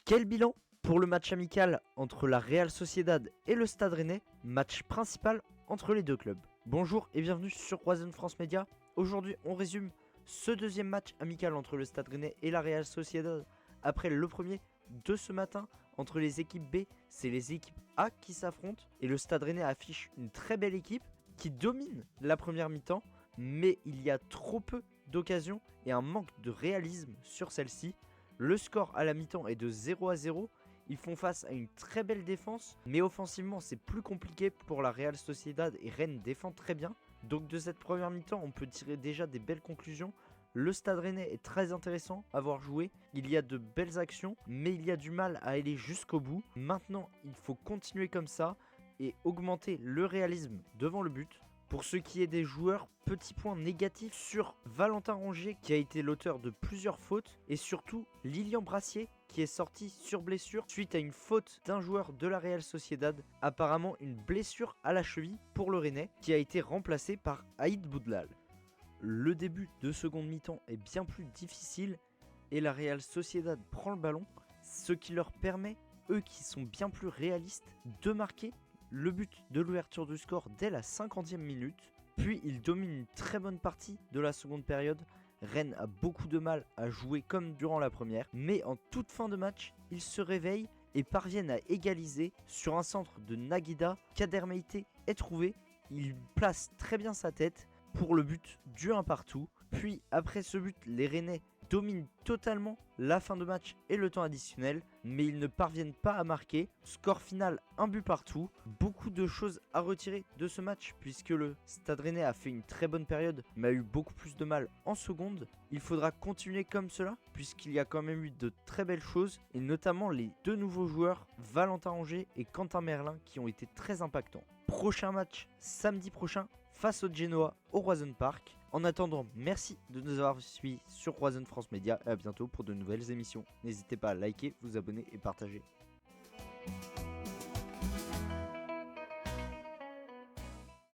Quel bilan pour le match amical entre la Real Sociedad et le Stade Rennais, match principal entre les deux clubs. Bonjour et bienvenue sur Roison France Media. Aujourd'hui, on résume ce deuxième match amical entre le Stade Rennais et la Real Sociedad après le premier de ce matin entre les équipes B. C'est les équipes A qui s'affrontent et le Stade Rennais affiche une très belle équipe qui domine la première mi-temps, mais il y a trop peu d'occasions et un manque de réalisme sur celle-ci. Le score à la mi-temps est de 0-0. Ils font face à une très belle défense, mais offensivement c'est plus compliqué pour la Real Sociedad et Rennes défend très bien. Donc de cette première mi-temps, on peut tirer déjà des belles conclusions. Le Stade Rennais est très intéressant à voir jouer. Il y a de belles actions, mais il y a du mal à aller jusqu'au bout. Maintenant, il faut continuer comme ça et augmenter le réalisme devant le but. Pour ce qui est des joueurs, petit point négatif sur Valentin Rongier qui a été l'auteur de plusieurs fautes et surtout Lilian Brassier qui est sorti sur blessure suite à une faute d'un joueur de la Real Sociedad. Apparemment une blessure à la cheville pour le Rennais qui a été remplacé par Aïd Boudlal. Le début de seconde mi-temps est bien plus difficile et la Real Sociedad prend le ballon, ce qui leur permet, eux qui sont bien plus réalistes, de marquer le but de l'ouverture du score dès la 50e minute. Puis ils dominent une très bonne partie de la seconde période. Rennes a beaucoup de mal à jouer comme durant la première, mais en toute fin de match, ils se réveillent et parviennent à égaliser sur un centre de Naguida. Kader Meïté est trouvé, il place très bien sa tête pour le but du 1 partout. Puis après ce but, les Rennais dominent totalement la fin de match et le temps additionnel, mais ils ne parviennent pas à marquer. Score final, un but partout. Beaucoup de choses à retirer de ce match puisque le Stade Rennais a fait une très bonne période mais a eu beaucoup plus de mal en seconde. Il faudra continuer comme cela puisqu'il y a quand même eu de très belles choses et notamment les deux nouveaux joueurs, Valentin Rongier et Quentin Merlin, qui ont été très impactants. Prochain match samedi prochain face au Genoa au Roison Park. En attendant, merci de nous avoir suivis sur Roison France Media et à bientôt pour de nouvelles émissions. N'hésitez pas à liker, vous abonner et partager.